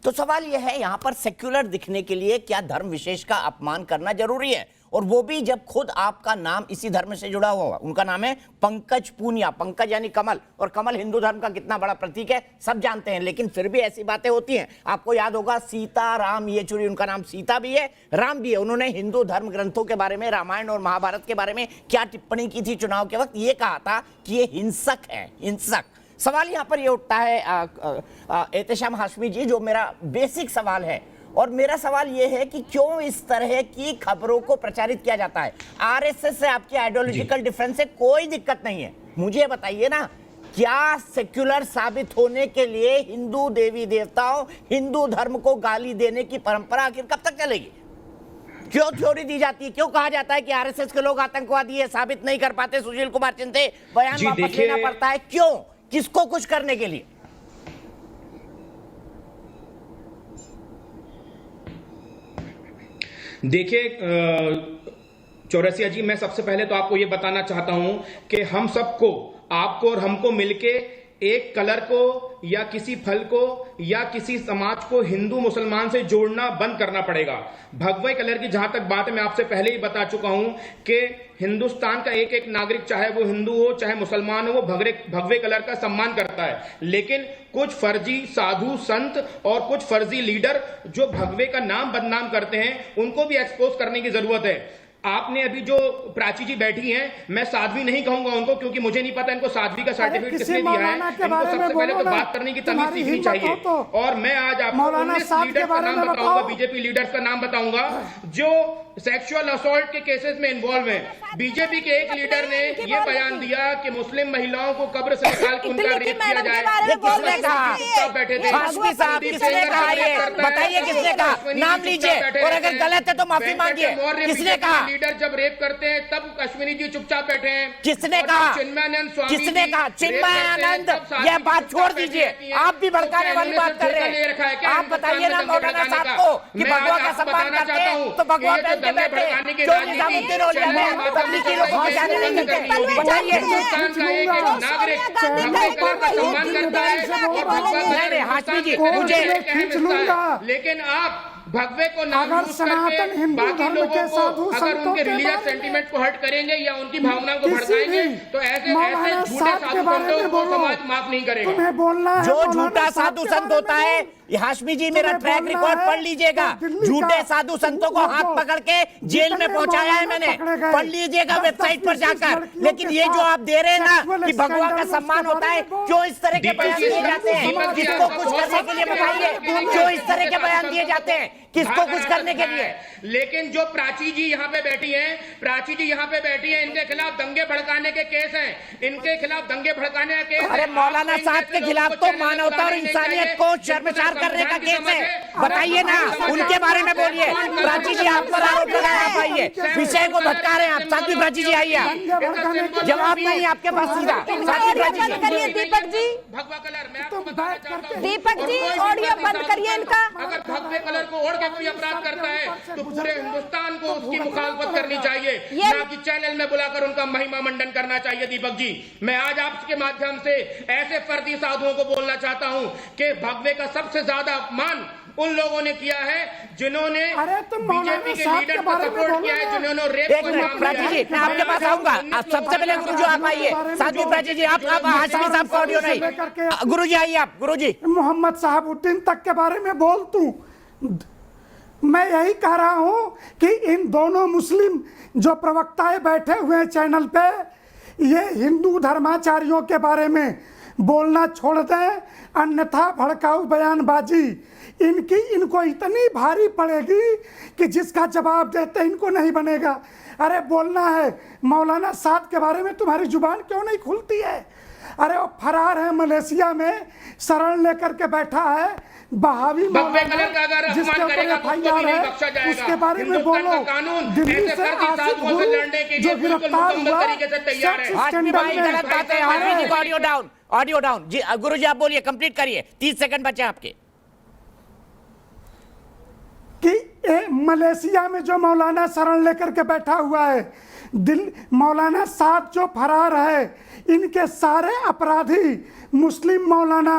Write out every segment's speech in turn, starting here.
तो सवाल यह है, यहां पर सेक्युलर दिखने के लिए क्या धर्म विशेष का अपमान करना जरूरी है? और वो भी जब खुद आपका नाम इसी धर्म से जुड़ा हुआ। उनका नाम है पंकज पूनिया, पंकज यानी कमल, और कमल हिंदू धर्म का कितना बड़ा प्रतीक है सब जानते हैं, लेकिन फिर भी ऐसी बातें होती हैं। आपको याद होगा सीता राम येचुरी, उनका नाम सीता भी है राम भी है। उन्होंने हिंदू धर्म ग्रंथों के बारे में, रामायण और महाभारत के बारे में क्या टिप्पणी की थी चुनाव के वक्त? ये कहा था कि ये हिंसक है, हिंसक। सवाल यहां पर ये उठता है एहतेशाम हाशमी जी, जो मेरा बेसिक सवाल है, और मेरा सवाल यह है कि क्यों इस तरह की खबरों को प्रचारित किया जाता है? आरएसएस से आपकी आइडियोलॉजिकल डिफरेंस से कोई दिक्कत नहीं है, मुझे बताइए ना, क्या सेक्युलर साबित होने के लिए हिंदू देवी देवताओं, हिंदू धर्म को गाली देने की परंपरा आखिर कब तक चलेगी? क्यों थ्योरी दी जाती है, क्यों कहा जाता है कि आरएसएस के लोग आतंकवादी है, साबित नहीं कर पाते, सुशील कुमार चिंदे बयान वापस लेना पड़ता है, क्यों? किसको कुछ करने के लिए? देखिए चौरसिया जी, मैं सबसे पहले तो आपको यह बताना चाहता हूं कि हम सबको, आपको और हमको मिलके एक कलर को या किसी फल को या किसी समाज को हिंदू मुसलमान से जोड़ना बंद करना पड़ेगा। भगवे कलर की जहां तक बात है, मैं आपसे पहले ही बता चुका हूं कि हिंदुस्तान का एक एक नागरिक, चाहे वो हिंदू हो चाहे मुसलमान हो, वो भगवे कलर का सम्मान करता है। लेकिन कुछ फर्जी साधु संत और कुछ फर्जी लीडर जो भगवे का नाम बदनाम करते हैं, उनको भी एक्सपोज करने की जरूरत है। आपने अभी जो प्राची जी बैठी हैं, मैं साध्वी नहीं कहूंगा उनको, क्योंकि मुझे नहीं पता इनको साध्वी का सर्टिफिकेट किसने दिया है। इनको सबसे पहले तो बात करने की तमीज सीखनी चाहिए। और मैं आज आपको 19 लीडर्स का नाम बताऊंगा, बीजेपी लीडर्स का नाम बताऊंगा जो सेक्सुअल असॉल्ट के केसेस में इन्वॉल्व हैं। बीजेपी के एक लीडर ने यह बयान दिया कि मुस्लिम महिलाओं को कब्र से निकाल के उनका रेप किया जाए। बैठे थे किसने कहा? ये बताइए किसने कहा, नाम लीजिए, और अगर गलत है तो माफी मांगिए। किसने कहा? लीडर जब रेप करते हैं तब अश्विनी जी चुपचाप बैठे हैं। किसने कहा? चिन्मयानंद स्वामी, किसने कहा? चिन्मयानंद, यह बात छोड़ दीजिए, आप भी भड़काने वाली बात कर रहे हैं। आप बताइए ना मौलाना साहब को कि भगवा का सम्मान करते हैं तो भगवा पहन के बैठे, क्यों निजामुद्दीन औलिया में तबलीगी लोग वहां जाने नहीं देते? बताइए। हिंदुस्तान का एक एक नागरिक भगवे कलर का सम्मान करता है और भगवा हाशमी जी मुझे, लेकिन आप भगवे को नाम यूज करके बाकी लोगों को अगर उनके रिलीजियस सेंटीमेंट को हर्ट करेंगे या उनकी भावनाओं को भड़काएंगे तो ऐसे झूठे साधु संतों को समाज माफ नहीं करेगा। जो झूठा साधु संत होता है, हाशमी जी मेरा ट्रैक रिकॉर्ड पढ़ लीजिएगा, झूठे साधु संतों को हाथ पकड़ के जेल में पहुंचाया है मैंने, पढ़ लीजिएगा वेबसाइट पर जाकर। लेकिन ये जो आप दे रहे हैं ना कि भगवान का सम्मान होता है, क्यों इस तरह के बयान दिए जाते हैं? किसको कुछ करने के लिए बताइए, क्यों इस तरह के बयान दिए जाते हैं? किसको कुछ करने के लिए? लेकिन जो प्राची जी यहाँ पे बैठी हैं, प्राची जी यहाँ पे बैठी हैं, इनके खिलाफ दंगे भड़काने के केस हैं, इनके खिलाफ दंगे भड़काने का केस। अरे मौलाना साहब के खिलाफ तो मानवता और इंसानियत को शर्मसार करने का केस है, बताइए ना, उनके बारे में बोलिए। प्राची जी आप पर आरोप लगाया, आप आइए, विषय को भटका रहे हैं आप। साथी प्राची जी आइए, जवाब नहीं आपके पास सीधा। साथी प्राची जी, दीपक जी, भगवा कलर, मैं आपको बताना चाहता हूं, दीपक जी ऑडियो बंद करिए इनका। अगर भगवे कलर को ओढ़ के कोई अपराध करता है तो पूरे हिंदुस्तान को उसकी मुखालफत करनी चाहिए, ना कि चैनल में बुलाकर उनका महिमा मंडन करना चाहिए। दीपक जी, मैं आज आपके माध्यम से ऐसे फर्जी साधुओं को बोलना चाहता हूं कि भगवे का सबसे ज्यादा अपमान उन लोगों ने किया है जिन्होंने बीजेपी के लीडर को सपोर्ट किया है, जिन्होंने रेप को नाम प्राची जी मैं आपके पास आऊंगा। सबसे पहले गुरुजी आप आइए, साथी प्राची जी आप हाशमी साहब का ऑडियो नहीं। गुरुजी आइए आप, गुरुजी। मोहम्मद साहबुद्दीन तक के बारे में बोल तू, मैं यही कह रहा हूं कि इन दोनों मुस्लिम जो प्रवक्ताएं बैठे हुए हैं चैनल पे, ये हिंदू धर्माचार्यों के बारे में बोलना छोड़ दें, अन्यथा भड़काऊ बयानबाजी इनको इतनी भारी पड़ेगी कि जिसका जवाब देते इनको नहीं बनेगा। अरे बोलना है मौलाना साहब के बारे में, तुम्हारी जुबान क्यों नहीं खुलती है? अरे वो फरार है, मलेशिया में शरण लेकर के बैठा है, बहावी जिसके ऊपर एफआईआर है, उसके बारे में बोलो। दिल्ली से आसिफ गुरु जो गिरफ्तार हुआ, ऑडियो डाउन, ऑडियो डाउन। जी गुरुजी आप बोलिए, कंप्लीट करिए, 30 सेकंड बचे आपके। कि मलेशिया में जो मौलाना शरण लेकर के बैठा हुआ है, मौलाना साहब जो फरार है, इनके सारे अपराधी मुस्लिम मौलाना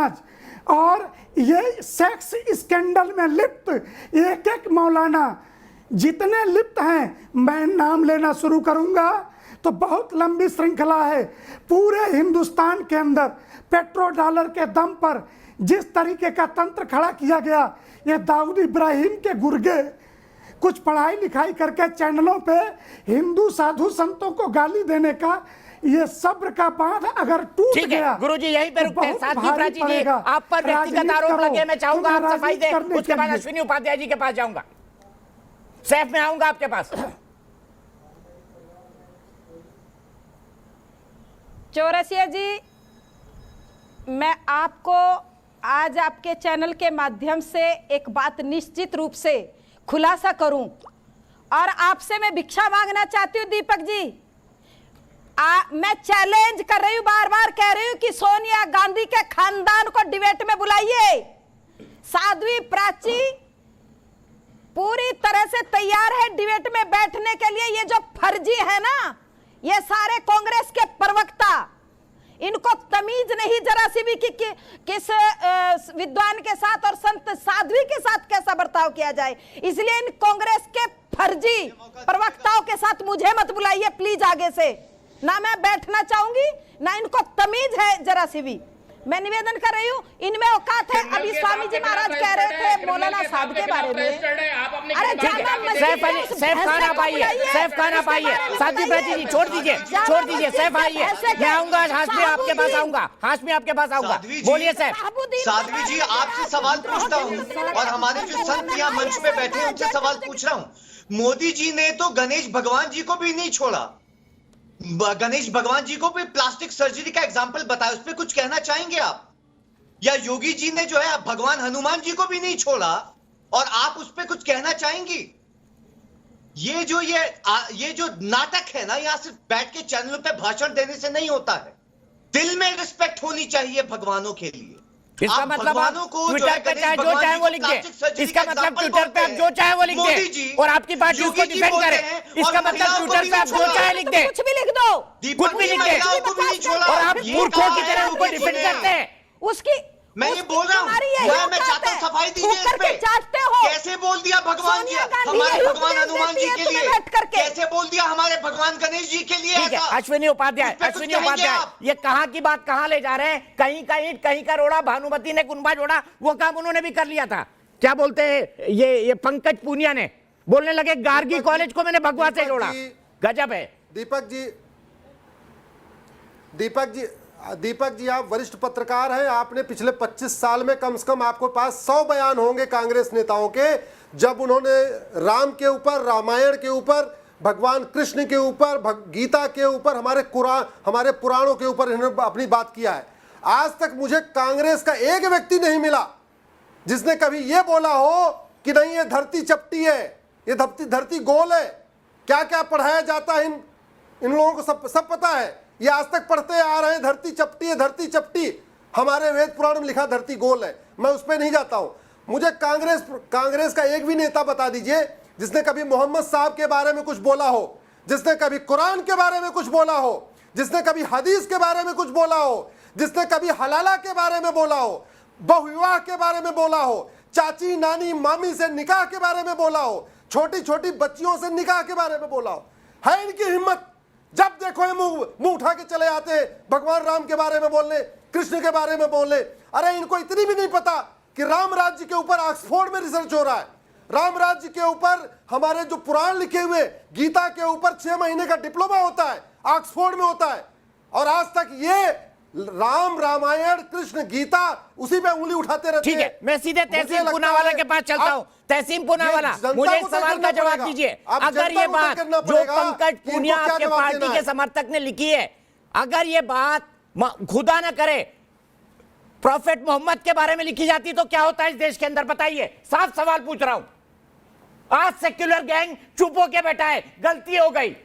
और ये सेक्स स्कैंडल में लिप्त एक एक मौलाना जितने लिप्त हैं, मैं नाम लेना शुरू करूंगा तो बहुत लंबी श्रृंखला है। पूरे हिंदुस्तान के अंदर पेट्रो डॉलर के दम पर जिस तरीके का तंत्र खड़ा किया गया, ये दाऊद इब्राहिम के गुर्गे कुछ पढ़ाई लिखाई करके चैनलों पे हिंदू साधु संतों को गाली देने का ये सब्र का बांध अगर टूट ठीक है गया, गुरुजी, यहीं पे तो रुकते हैं। बहुत साध्वी भारी प्राची जी, पड़ेगा। आप पर व्यक्तिगत राजनीति आरोप करो, लगे, मैं चाहूंगा तुम्हें आप सफाई राजनीति दें, करने उसके के बाद लिए। अश्विनी उपाध्याय जी के पास जाऊंगा। सैफ में आऊंगा आपके पास। चौरसिया जी, मैं आपको आज आपके चैनल के माध्यम से एक बात निश्चित रूप से खुलासा करूं और आपसे मैं भिक्षा मांगना चाहती हूं। दीपक जी, मैं चैलेंज कर रही हूं, बार बार कह रही हूं कि सोनिया गांधी के खानदान को डिबेट में बुलाइए। साध्वी प्राची पूरी तरह से तैयार है डिबेट में बैठने के लिए। ये जो फर्जी है ना, ये सारे कांग्रेस के प्रवक्ता, इनको तमीज नहीं जरा सी भी कि किस विद्वान के साथ और संत साध्वी के साथ कैसा बर्ताव किया जाए। इसलिए इन कांग्रेस के फर्जी प्रवक्ताओं के साथ मुझे मत बुलाइए प्लीज। आगे से ना मैं बैठना चाहूंगी, ना इनको तमीज है जरा सी भी। मैं निवेदन कर रही हूँ, इनमें औकात है। अभी स्वामी जी महाराज कह रहे थे मौलाना साहब के बारे में, अरे सैफ खान आप आइए, सैफ खान आप आइए। साध्वी प्राची जी छोड़ दीजिए, छोड़ दीजिए, सैफ आइए। मैं आऊंगा, हाशमी आपके पास आऊंगा, हाशमी आपके पास आऊंगा। बोलिए सैफ। साध्वी जी, आपसे सवाल पूछता हूँ और हमारे जो संत यहाँ मंच पे बैठे हैं उनसे सवाल पूछ रहा हूँ। मोदी जी ने तो गणेश भगवान जी को भी नहीं छोड़ा, गणेश भगवान जी को भी प्लास्टिक सर्जरी का एग्जाम्पल बताया, उस पर कुछ कहना चाहेंगे आप? या योगी जी ने जो है भगवान हनुमान जी को भी नहीं छोड़ा और आप उस पर कुछ कहना चाहेंगी? ये जो नाटक है ना, यहां सिर्फ बैठ के चैनलों पे भाषण देने से नहीं होता है। दिल में रिस्पेक्ट होनी चाहिए भगवानों के लिए। इसका मतलब आप ट्विटर पे चाहे जो चाहे वो लिख दे। इसका मतलब ट्विटर पे आप जो चाहे वो लिख दे और आपकी पार्टी उसको डिफेंड करे। इसका मतलब ट्विटर पे आप जो चाहे लिख दे, कुछ भी लिख दो, कुछ भी लिख दे और आप मूर्खों की तरह उनको डिफेंड करते हैं। उसकी मैं ये बोल रहा हूँ, मैं चाहता हूँ सफाई दीजिए इस पे। चाटते हो कैसे बोल दिया भगवान जी हमारे भगवान हनुमान जी के लिए, कैसे बोल दिया हमारे भगवान गणेश जी के लिए? ठीक है अश्विनी उपाध्याय, अश्विनी उपाध्याय, ये कहाँ की बात कहाँ ले जा रहे हैं? कहीं का ईंट कहीं का रोड़ा, भानुमति ने कुंभा जोड़ा, वो काम उन्होंने भी कर लिया था। क्या बोलते हैं ये पंकज पूनिया ने बोलने लगे गार्गी कॉलेज को मैंने भगवा से जोड़ा। गजब है। दीपक जी, आप वरिष्ठ पत्रकार हैं। आपने पिछले 25 साल में कम से कम आपको पास 100 बयान होंगे कांग्रेस नेताओं के, जब उन्होंने राम के ऊपर, रामायण के ऊपर, भगवान कृष्ण के ऊपर, गीता के ऊपर, हमारे पुराणों के ऊपर इन्होंने अपनी बात किया है। आज तक मुझे कांग्रेस का एक व्यक्ति नहीं मिला जिसने कभी ये बोला हो कि नहीं ये धरती चपटी है, ये धरती गोल है। क्या क्या पढ़ाया जाता है इन लोगों को सब पता है। ये आज तक पढ़ते आ रहे हैं, धरती चपटी है, धरती चपटी। हमारे वेद पुराण में लिखा धरती गोल है। मैं उस पर नहीं जाता हूं। मुझे कांग्रेस का एक भी नेता बता दीजिए जिसने कभी मोहम्मद साहब के बारे में कुछ बोला हो, जिसने कभी कुरान के बारे में कुछ बोला हो, जिसने कभी हदीस के बारे में कुछ बोला हो, जिसने कभी हलाला के बारे में बोला हो, बहुविवाह के बारे में बोला हो, चाची नानी मामी से निकाह के बारे में बोला हो, छोटी छोटी बच्चियों से निकाह के बारे में बोला हो। है इनकी हिम्मत? जब देखो ये मुंह उठा के चले आते हैं भगवान राम के बारे में बोलने, कृष्ण के बारे में बोलने। अरे इनको इतनी भी नहीं पता कि राम राज्य के ऊपर ऑक्सफोर्ड में रिसर्च हो रहा है। राम राज्य के ऊपर हमारे जो पुराण लिखे हुए, गीता के ऊपर 6 महीने का डिप्लोमा होता है, ऑक्सफोर्ड में होता है। और आज तक ये राम, रामायण, कृष्ण, गीता उसी पे उंगली उठाते रहते हैं। ठीक है, मैं सीधे तहसीम पूनावाला के पास चलता हूं। तहसीम पूनावाला, मुझे एक सवाल का जवाब दीजिए। अगर ये बात जो पंकज पूनिया आपके पार्टी के समर्थक ने लिखी है, अगर ये बात खुदा न करे प्रॉफेट मोहम्मद के बारे में लिखी जाती तो क्या होता है इस देश के अंदर? बताइए। साफ सवाल पूछ रहा हूं। आज सेक्युलर गैंग चुप होके बैठा है, गलती हो गई।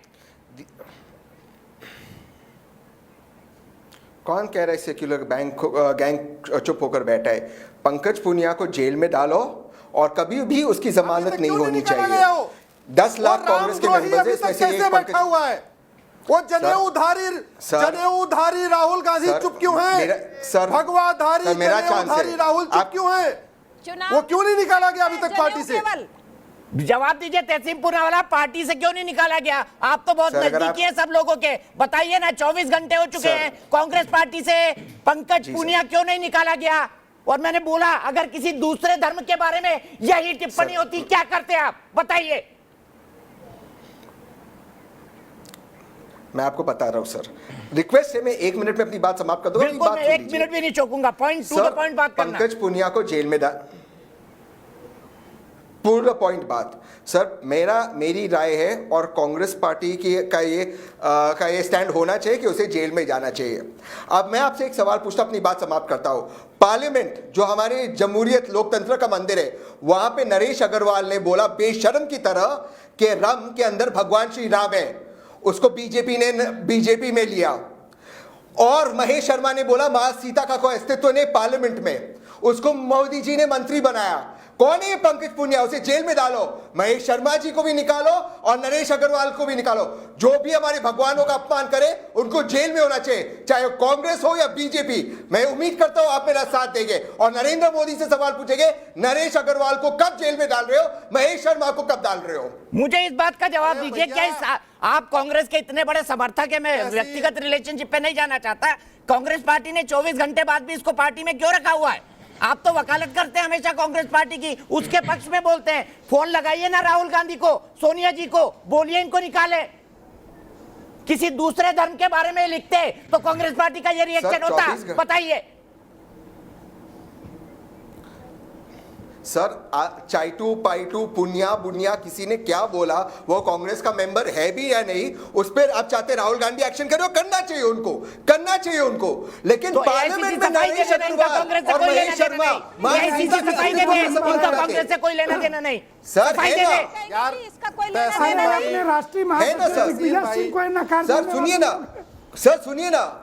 कौन कह रहा है सेक्युलर गैंग चुप होकर बैठा है? पंकज पूनिया को जेल में डालो और कभी भी उसकी जमानत नहीं होनी चाहिए। 10 लाख कांग्रेस के मेंबर्स हैं, इसमें से एक बैठा हुआ है। वो जनेऊधारी राहुल गांधी सर, चुप क्यों हैं? सर, भगवाधारी सर, मेरा जनेऊधारी चांस है। राहुल चुप आप- क्यों हैं? चुनाव वो क्यों नहीं निकाला गया अभी तक जनेऊ पार्टी से? केवल जवाब दीजिए, तहसीन पूनावाला पार्टी से क्यों नहीं निकाला गया? आप तो बहुत सर, अगर नजदीकी है सब लोगों के, बताइए ना। 24 घंटे हो चुके सर। हैं, कांग्रेस पार्टी से पंकज जी, पूनिया क्यों नहीं निकाला गया? और मैंने बोला अगर किसी दूसरे धर्म के बारे में यही टिप्पणी सर। होती, क्या करते आप बताइए? मैं आपको बता रहा हूं सर, रिक्वेस्ट है, मैं 1 मिनट में अपनी बात समाप्त कर दूंगा। बिल्कुल, मैं 1 मिनट भी नहीं चूकूंगा। पॉइंट टू द पॉइंट बात करना। पंकज पुनिया को जेल में पूर्ण पॉइंट बात सर, मेरी राय है और कांग्रेस पार्टी की का ये स्टैंड होना चाहिए कि उसे जेल में जाना चाहिए। अब मैं आपसे एक सवाल पूछता, अपनी बात समाप्त करता हूं। पार्लियामेंट जो हमारे जमहूरियत लोकतंत्र का मंदिर है, वहां पे नरेश अग्रवाल ने बोला बेशर्म की तरह कि रम के अंदर भगवान श्री राम है, उसको बीजेपी में लिया। और महेश शर्मा ने बोला मां सीता का कोई अस्तित्व नहीं पार्लियामेंट में, उसको मोदी जी ने मंत्री बनाया। कौन है ये पंकज पुनिया? उसे जेल में डालो। महेश शर्मा जी को भी निकालो और नरेश अग्रवाल को भी निकालो। जो भी हमारे भगवानों का अपमान करे उनको जेल में होना चाहिए, चाहे वो कांग्रेस हो या बीजेपी। मैं उम्मीद करता हूं आप मेरा साथ देंगे और नरेंद्र मोदी से सवाल पूछेंगे, नरेश अग्रवाल को कब जेल में डाल रहे हो, महेश शर्मा को कब डाल रहे हो? मुझे इस बात का जवाब दीजिए, क्या आप कांग्रेस के इतने बड़े समर्थक है? मैं ऐसी- व्यक्तिगत रिलेशनशिप पे नहीं जाना चाहता। कांग्रेस पार्टी ने 24 घंटे बाद भी इसको पार्टी में क्यों रखा हुआ है? आप तो वकालत करते हैं हमेशा कांग्रेस पार्टी की, उसके पक्ष में बोलते हैं। फोन लगाइए ना राहुल गांधी को, सोनिया जी को, बोलिए इनको निकाले। किसी दूसरे धर्म के बारे में लिखते तो कांग्रेस पार्टी का ये रिएक्शन होता, 24 घंटे। बताइए। सर चाइटू पाइटू पुनिया बुनिया किसी ने क्या बोला, वो कांग्रेस का मेंबर है भी या नहीं, उस पर आप चाहते राहुल गांधी एक्शन करो, करना चाहिए उनको। लेकिन तो पार्लियामेंट में नरेश कांग्रेस से अग्रवाल और महेश शर्मा कांग्रेस से कोई लेना देना नहीं। सर, सफाई है दे ना? दे। यार इसका कोई लेना तहसीन देना भाई नहीं। अपने राष्ट्रीय है ना सर? महासचिव दिग्विजय सिंह को नकार सर देने सुनिए वाले ना,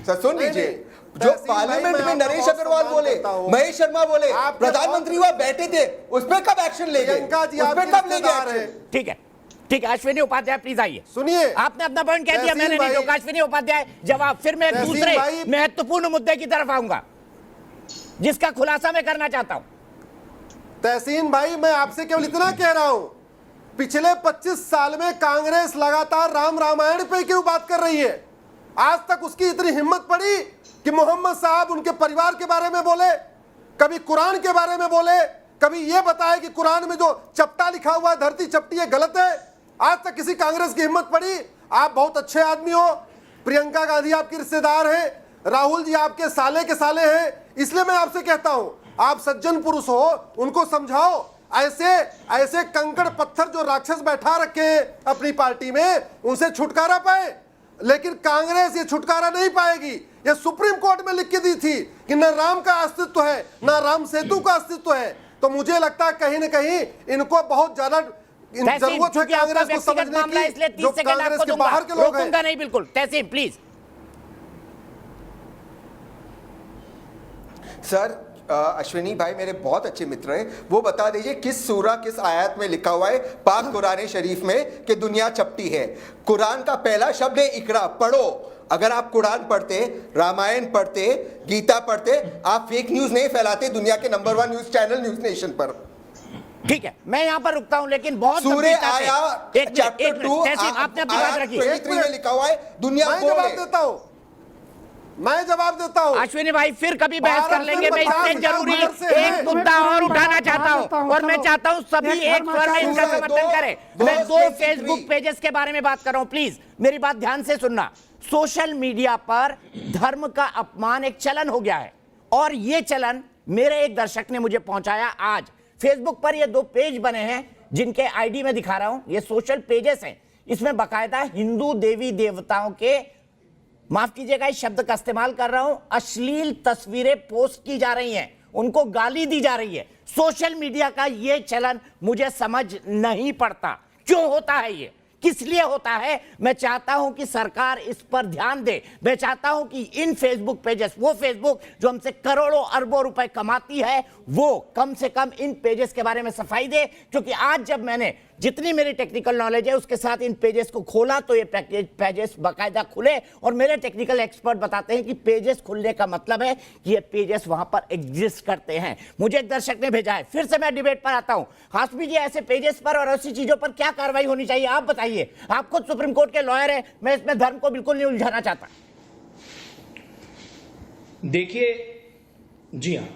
सर सुन नहीं, लीजिए। नहीं। जो तहसीन भाई, पार्लियामेंट मैं में आपका नरेश बहुत अग्रवाल सम्मान बोले, करता हूं। महेश शर्मा बोले, आपके प्रधानमंत्री वहां बैठे थे, उस पर कब एक्शन ले गए? प्रियंका जी उस पे आपकी कब ले रिश्तेदार गए है। एक्शन? ठीक है अश्विनी उपाध्याय प्लीज आइए। सुनिए, आपने अपना पॉइंट कह दिया, तहसीन मैंने नहीं भाई- रोका। अश्विनी उपाध्याय जवाब, फिर मैं एक तहसीन दूसरे भाई- महत्वपूर्ण मुद्दे की तरफ आऊंगा जिसका खुलासा मैं करना चाहता हूं। तहसीन भाई मैं आपसे केवल इतना कह रहा हूं, पिछले 25 साल में कांग्रेस लगातार राम रामायण पे क्यों बात कर रही है? आज तक उसकी इतनी हिम्मत पड़ी कि मोहम्मद साहब उनके परिवार के बारे में बोले, कभी कुरान के बारे में बोले, कभी ये बताए कि कुरान में जो चपटा लिखा हुआ है धरती चपटी है गलत है। आज तक किसी कांग्रेस की हिम्मत पड़ी? आप बहुत अच्छे आदमी हो, प्रियंका गांधी आपकी रिश्तेदार है, राहुल जी आपके साले के साले हैं, इसलिए मैं आपसे कहता हूं आप सज्जन पुरुष हो, उनको समझाओ। ऐसे कंकड़ पत्थर जो राक्षस बैठा रखे हैं अपनी पार्टी में, उनसे छुटकारा पाए। लेकिन कांग्रेस ये छुटकारा नहीं पाएगी। ये सुप्रीम कोर्ट में लिख के दी थी कि न राम का अस्तित्व है न राम सेतु का अस्तित्व है। तो मुझे लगता है कहीं न कहीं इनको बहुत ज्यादा जरूरत है कांग्रेस को समझने की, जो कांग्रेस के बाहर के लोग हैं। नहीं बिल्कुल। तहसीन प्लीज। सर अश्विनी भाई मेरे बहुत अच्छे मित्र हैं, वो बता दीजिए किस सूरा किस आयत में लिखा हुआ है पाक कुरान शरीफ में कि दुनिया चपटी है। कुरान का पहला शब्द है इकरा, पढ़ो। अगर आप कुरान पढ़ते, रामायण पढ़ते, गीता पढ़ते, आप फेक न्यूज नहीं फैलाते दुनिया के number 1 news channel news nation पर। ठीक है मैं यहां पर रुकता हूं, लेकिन बहुत सूरे गंभीरता से- आया एक मिनट, चैप्टर 2 तहसीन आपने अपनी बात रखी। 23 में लिखा हुआ है दुनिया मैं गोल जवाब है। देता हूं, मैं जवाब देता हूं। अश्विनी भाई फिर कभी बहस कर भारत लेंगे। मैं इससे 50,000 जरूरी मदर से है। एक मुद्दा और उठाना चाहता हूं और मैं चाहता हूं सभी एक स्वर में इसका समर्थन करें। मैं 2 फेसबुक पेजेस के बारे में बात कर रहा हूं, प्लीज मेरी बात ध्यान से सुनना। सोशल मीडिया पर धर्म का अपमान एक चलन हो गया है और यह चलन मेरे एक दर्शक ने मुझे पहुंचाया। आज फेसबुक पर ये 2 पेज बने हैं जिनके आईडी में दिखा रहा हूं, ये सोशल पेजेस हैं। इसमें बकायदा हिंदू देवी देवताओं के, माफ कीजिएगा इस शब्द का इस्तेमाल कर रहा हूं, अश्लील तस्वीरें पोस्ट की जा रही हैं, उनको गाली दी जा रही है। सोशल मीडिया का यह चलन मुझे समझ नहीं पड़ता, क्यों होता है ये, किस लिए होता है। मैं चाहता हूं कि सरकार इस पर ध्यान दे। मैं चाहता हूं कि इन फेसबुक पेजेस, वो फेसबुक जो हमसे करोड़ों अरबों रुपए कमाती है, वो कम से कम इन पेजेस के बारे में सफाई दे। क्योंकि आज जब मैंने जितनी मेरी टेक्निकल नॉलेज है उसके साथ इन पेजेस को खोला तो ये पेजेस बाकायदा खुले, और मेरे टेक्निकल एक्सपर्ट बताते हैं कि पेजेस खुलने का मतलब है कि ये पेजेस वहां पर एग्जिस्ट करते हैं। मुझे एक दर्शक ने भेजा है, फिर से मैं डिबेट पर आता हूं। हाशमी जी, ऐसे पेजेस पर और ऐसी चीजों पर क्या कार्रवाई होनी चाहिए, आप बताइए। आप खुद सुप्रीम कोर्ट के लॉयर हैं, मैं इसमें धर्म को बिल्कुल नहीं उलझाना चाहता। देखिए, जी हाँ,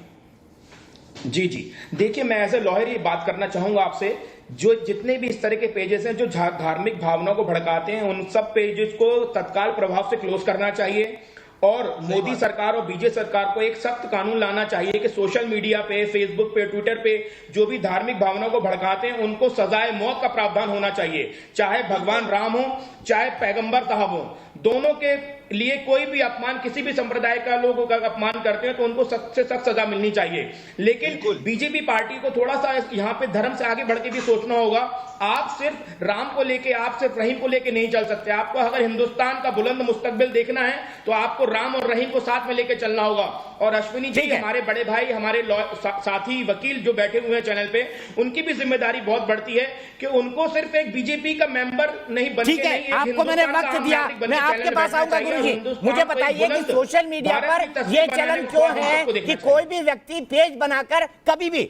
जी देखिए, मैं एज ए लॉयर ये बात करना चाहूंगा आपसे, जो जितने भी इस तरह के पेजेस हैं जो धार्मिक भावनाओं को भड़काते हैं, उन सब पेजेस को तत्काल प्रभाव से क्लोज करना चाहिए। और मोदी सरकार और बीजेपी सरकार को एक सख्त कानून लाना चाहिए कि सोशल मीडिया पे, फेसबुक पे, ट्विटर पे जो भी धार्मिक भावनाओं को भड़काते हैं उनको सजाए मौत का प्रावधान होना चाहिए। चाहे भगवान राम हो, चाहे पैगंबर साहब हो, दोनों के लिए कोई भी अपमान, किसी भी संप्रदाय का लोगों का अपमान करते हैं तो उनको सख्त से सख्त सजा मिलनी चाहिए। लेकिन बीजेपी पार्टी को थोड़ा सा यहाँ पे धर्म से आगे बढ़ के भी सोचना होगा। आप सिर्फ राम को लेके, आप सिर्फ रहीम को लेके नहीं चल सकते। आपको अगर हिंदुस्तान का बुलंद मुस्तकबिल देखना है तो आपको राम और रहीम को साथ में लेके चलना होगा। और अश्विनी जी, हमारे बड़े भाई, हमारे साथी वकील जो बैठे हुए हैं चैनल पे, उनकी भी जिम्मेदारी बहुत बढ़ती है कि उनको सिर्फ एक बीजेपी का मेंबर नहीं बन के, नहीं, आपको मैंने वक्त दिया, मैं आपके पास आऊंगा गुरुजी। मुझे बताइए कि सोशल मीडिया पर यह चलन क्यों है कि कोई भी व्यक्ति पेज बनाकर कभी भी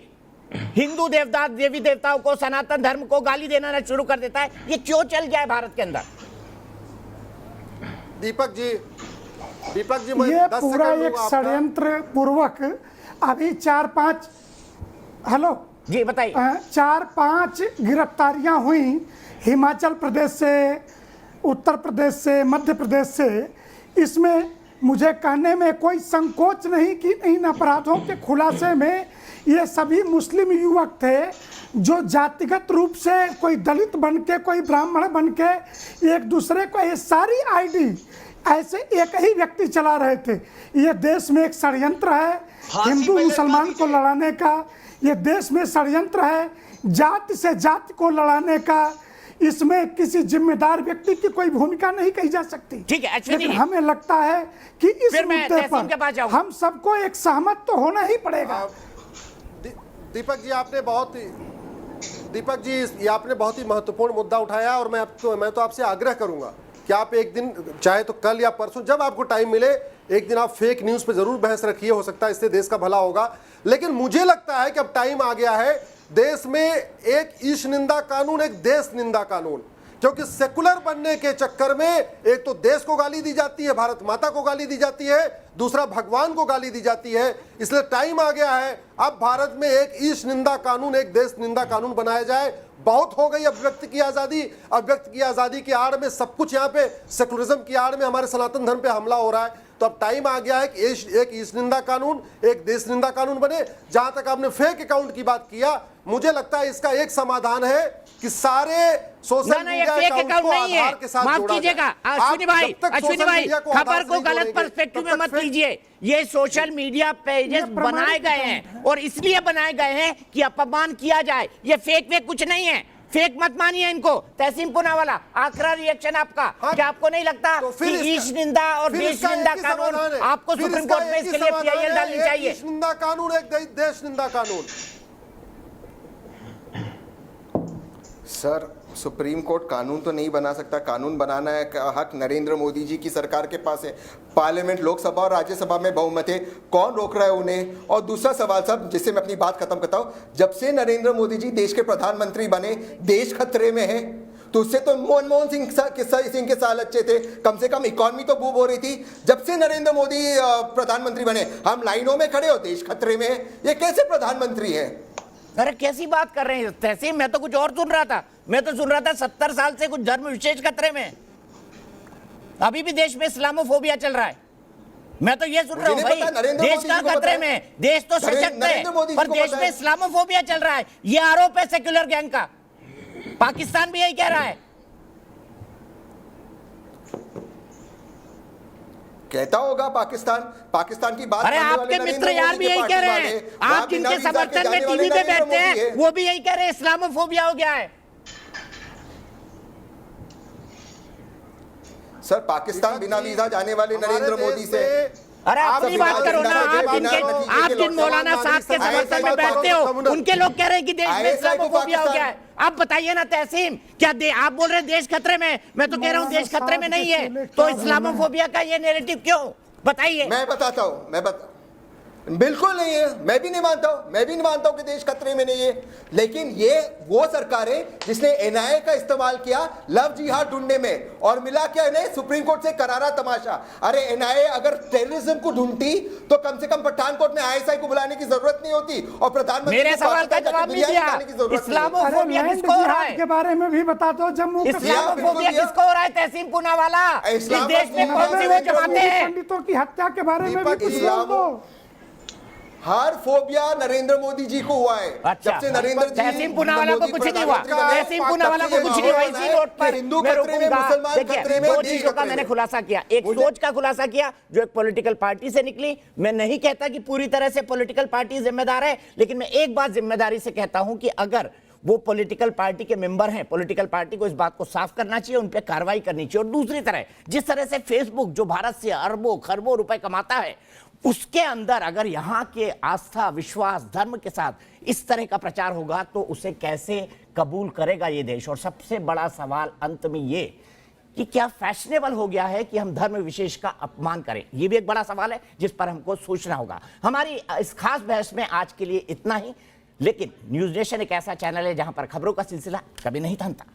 हिंदू देवता, देवी देवताओं को, सनातन धर्म को गाली देना शुरू कर देता है? ये क्यों चल गया है भारत के अंदर? दीपक जी, ये पूरा एक षड्यंत्र पूर्वक अभी 4-5 हेलो जी बताइए, 4-5 गिरफ्तारियां हुई हिमाचल प्रदेश से, उत्तर प्रदेश से, मध्य प्रदेश से। इसमें मुझे कहने में कोई संकोच नहीं कि इन अपराधों के खुलासे में ये सभी मुस्लिम युवक थे जो जातिगत रूप से कोई दलित बन के, कोई ब्राह्मण बन के एक दूसरे को, ये सारी आईडी ऐसे एक ही व्यक्ति चला रहे थे। ये देश में एक षड्यंत्र है हिंदू मुसलमान को लड़ाने का, ये देश में षड्यंत्र है जाति से जाति को लड़ाने का। इसमें किसी जिम्मेदार व्यक्ति की कोई भूमिका नहीं कही जा सकती। ठीक है, लेकिन हमें लगता है कि इस मुद्दे पर हम सबको एक सहमत तो होना ही पड़ेगा। दीपक जी, आपने बहुत ही महत्वपूर्ण मुद्दा उठाया और मैं तो आपसे आग्रह करूंगा कि आप एक दिन, चाहे तो कल या परसों, जब आपको टाइम मिले, एक दिन आप फेक न्यूज पे जरूर बहस रखिए। हो सकता है इससे देश का भला होगा। लेकिन मुझे लगता है कि अब टाइम आ गया है देश में एक ईश निंदा कानून, एक देश निंदा कानून, क्योंकि सेकुलर बनने के चक्कर में एक तो देश को गाली दी जाती है, भारत माता को गाली दी जाती है, दूसरा भगवान को गाली दी जाती है। इसलिए टाइम आ गया है अब भारत में एक ईश निंदा कानून, एक देश निंदा कानून बनाया जाए। बहुत हो गई अभिव्यक्ति की आज़ादी। अभिव्यक्ति की आज़ादी की आड़ में सब कुछ, यहाँ पे सेकुलरिज्म की आड़ में हमारे सनातन धर्म पे हमला हो रहा है। तो अब टाइम आ गया है कि एक ईश निंदा कानून, एक देश निंदा कानून बने। जहां तक आपने फेक अकाउंट की बात किया, मुझे लगता है इसका एक समाधान है कि सारे सोशल मीडिया अकाउंट को आधार के साथ माफ कीजिएगा अश्विनी भाई, खबर को गलत पर्सपेक्टिव में मत लीजिए। ये सोशल मीडिया पेजेस बनाए गए हैं और इसलिए बनाए गए हैं कि अपमान किया जाए। ये फेक कुछ नहीं है, फेक मत मानिए इनको। तहसीन पूनावाला, आखिरी रिएक्शन आपका। क्या आपको नहीं लगता कि ईश निंदा और देश निंदा कानून आपको सुप्रीम कोर्ट में इसके लिए पीआईएल डालनी चाहिए? ईश निंदा कानून, एक देश निंदा कानून। सर, सुप्रीम कोर्ट कानून तो नहीं बना सकता। कानून बनाना है का हक नरेंद्र मोदी जी की सरकार के पास है। पार्लियामेंट, लोकसभा और राज्यसभा में बहुमत है, कौन रोक रहा है उन्हें? और दूसरा सवाल साहब, जिससे मैं अपनी बात खत्म करता हूं, जब से नरेंद्र मोदी जी देश के प्रधानमंत्री बने, देश खतरे में है। तो उससे तो मनमोहन सिंह के साल अच्छे थे, कम से कम इकॉनमी तो बूम हो रही थी। जब से नरेंद्र मोदी प्रधानमंत्री बने, हम लाइनों में खड़े हो, देश खतरे में है। ये कैसे प्रधानमंत्री है? अरे कैसी बात कर रहे हैं तहसीन, मैं तो कुछ और सुन रहा था। मैं तो सुन रहा था 70 साल से कुछ धर्म विशेष खतरे में। अभी भी देश में इस्लामोफोबिया चल रहा है। मैं तो ये सुन रहा हूँ भाई, देश का खतरे में, देश तो सशक्त है पर देश में इस्लामोफोबिया चल रहा है। ये आरोप है सेक्युलर गैंग का। पाकिस्तान भी यही कह रहा है। कहता होगा पाकिस्तान की बात। अरे आपके मित्र यार भी यही कह रहे हैं। आप जिनके समर्थन में टीवी पे बैठते हैं वो भी यही कह रहे हैं इस्लामोफोबिया हो गया है। सर, पाकिस्तान बिना वीजा जाने वाले नरेंद्र मोदी से। अरे अपनी बात करो ना। आप जिन मौलाना साहब के समर्थन में बैठते हो उनके लोग कह रहे हैं कि देश में इस्लामोफोबिया हो गया है। आप बताइए ना तहसीन, क्या आप बोल रहे हैं देश खतरे में, मैं तो कह रहा हूं देश खतरे में नहीं है, तो इस्लामोफोबिया का ये नैरेटिव क्यों? बताइए। मैं बताता हूं, बिल्कुल नहीं है, मैं भी नहीं मानता हूं कि देश खतरे में नहीं है। लेकिन ये वो सरकार है जिसने एनआईए का इस्तेमाल किया लव जिहाद ढूंढने में, और मिला क्या इन्हें? सुप्रीम कोर्ट से करारा तमाशा। अरे एनआईए अगर टेररिज्म को ढूंढती तो कम से कम पठानकोट में आईएसआई को बुलाने की जरूरत नहीं होती, और प्रधानमंत्री मेरे सवाल का जवाब नहीं दिया। इस्लामोफोबिया किसको हो रहा है? के बारे में भी बता दो। जम्मू इस्लामोफोबिया किसको हो रहा है तहसीन पूनावाला? इस देश में कौन सी वो जमाते हैं? पंडितों की हत्या के बारे में भी कुछ बोल दो। हर फोबिया नरेंद्र मोदी जी को हुआ है। अच्छा, जब से नरेंद्र जी तहसीन पूनावाला को कुछ नहीं हुआ, तहसीन पूनावाला को कुछ नहीं हुआ। इसी नोट पर हिंदू मैं खतरे में, रुकूंगा। मुसलमान देखिए, खतरे में, दो देश चीजों का खतरे मैंने में। खुलासा किया, एक सोच का खुलासा किया जो एक पॉलिटिकल पार्टी से निकली। मैं नहीं कहता कि पूरी तरह से पॉलिटिकल पार्टी जिम्मेदार है, लेकिन मैं एक बात जिम्मेदारी से कहता हूं कि अगर वो पॉलिटिकल पार्टी के मेंबर हैं, पॉलिटिकल पार्टी को इस बात को साफ करना चाहिए, उन पे कार्रवाई करनी चाहिए। और दूसरी तरह जिस तरह से फेसबुक जो भारत से अरबों खरबों रुपए कमाता है, उसके अंदर अगर यहां के आस्था विश्वास धर्म के साथ इस तरह का प्रचार होगा तो उसे कैसे कबूल करेगा ये देश? और सबसे बड़ा सवाल अंत में ये कि क्या फैशनेबल हो गया है कि हम धर्म विशेष का अपमान करें? ये भी एक बड़ा सवाल है जिस पर हमको सोचना होगा। हमारी इस खास बहस में आज के लिए इतना ही, लेकिन न्यूज़ नेशन एक ऐसा चैनल है जहां पर खबरों का सिलसिला कभी नहीं थमता।